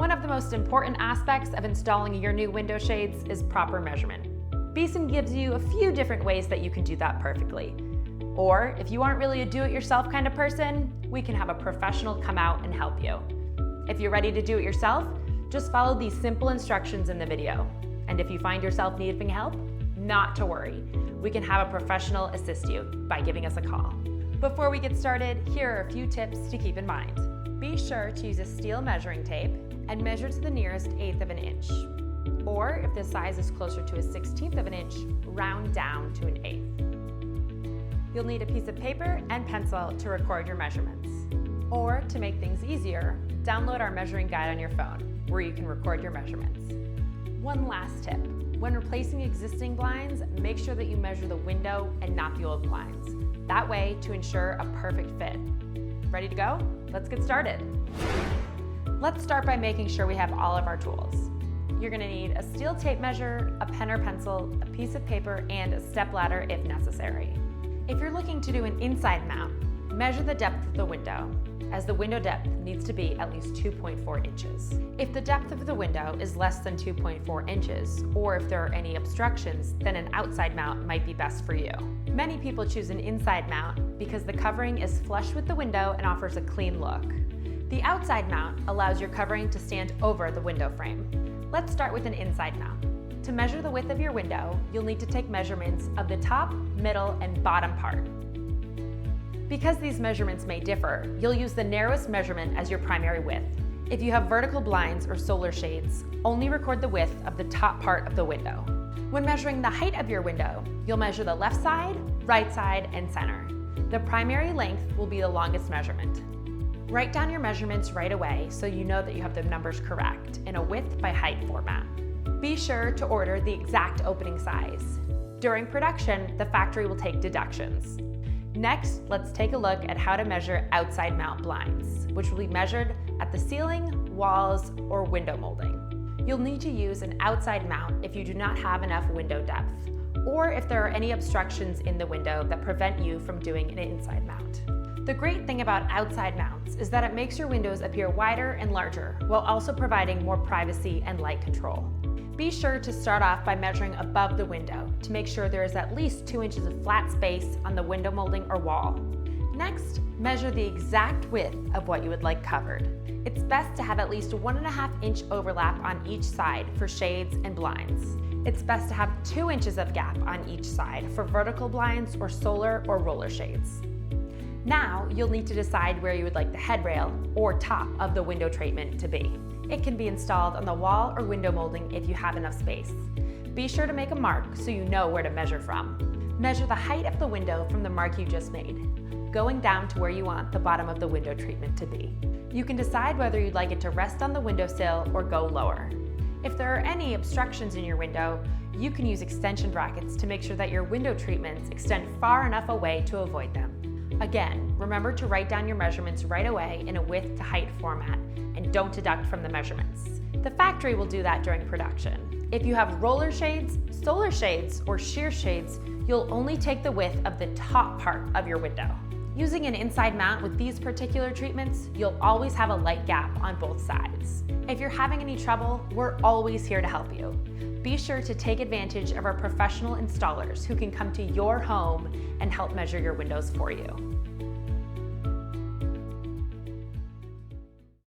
One of the most important aspects of installing your new window shades is proper measurement. Beasen gives you a few different ways that you can do that perfectly. Or if you aren't really a do-it-yourself kind of person, we can have a professional come out and help you. If you're ready to do it yourself, just follow these simple instructions in the video. And if you find yourself needing help, not to worry. We can have a professional assist you by giving us a call. Before we get started, here are a few tips to keep in mind. Be sure to use a steel measuring tape and measure to the nearest 1/8 of an inch. Or if the size is closer to a 1/16 of an inch, round down to an 1/8. You'll need a piece of paper and pencil to record your measurements. Or to make things easier, download our measuring guide on your phone, where you can record your measurements. One last tip. When replacing existing blinds, make sure that you measure the window and not the old blinds. That way, to ensure a perfect fit. Ready to go? Let's get started. Let's start by making sure we have all of our tools. You're gonna need a steel tape measure, a pen or pencil, a piece of paper, and a stepladder if necessary. If you're looking to do an inside mount, measure the depth of the window, as the window depth needs to be at least 2.4 inches. If the depth of the window is less than 2.4 inches, or if there are any obstructions, then an outside mount might be best for you. Many people choose an inside mount because the covering is flush with the window and offers a clean look. The outside mount allows your covering to stand over the window frame. Let's start with an inside mount. To measure the width of your window, you'll need to take measurements of the top, middle, and bottom part. Because these measurements may differ, you'll use the narrowest measurement as your primary width. If you have vertical blinds or solar shades, only record the width of the top part of the window. When measuring the height of your window, you'll measure the left side, right side, and center. The primary length will be the longest measurement. Write down your measurements right away so you know that you have the numbers correct in a width by height format. Be sure to order the exact opening size. During production, the factory will take deductions. Next, let's take a look at how to measure outside mount blinds, which will be measured at the ceiling, walls, or window molding. You'll need to use an outside mount if you do not have enough window depth, or if there are any obstructions in the window that prevent you from doing an inside mount. The great thing about outside mounts is that it makes your windows appear wider and larger, while also providing more privacy and light control. Be sure to start off by measuring above the window to make sure there is at least 2 inches of flat space on the window molding or wall. Next, measure the exact width of what you would like covered. It's best to have at least 1.5 inch overlap on each side for shades and blinds. It's best to have 2 inches of gap on each side for vertical blinds or solar or roller shades. Now, you'll need to decide where you would like the headrail or top of the window treatment to be. It can be installed on the wall or window molding if you have enough space. Be sure to make a mark so you know where to measure from. Measure the height of the window from the mark you just made, going down to where you want the bottom of the window treatment to be. You can decide whether you'd like it to rest on the windowsill or go lower. If there are any obstructions in your window, you can use extension brackets to make sure that your window treatments extend far enough away to avoid them. Again, remember to write down your measurements right away in a width to height format and don't deduct from the measurements. The factory will do that during production. If you have roller shades, solar shades, or sheer shades, you'll only take the width of the top part of your window. Using an inside mount with these particular treatments, you'll always have a light gap on both sides. If you're having any trouble, we're always here to help you. Be sure to take advantage of our professional installers who can come to your home and help measure your windows for you.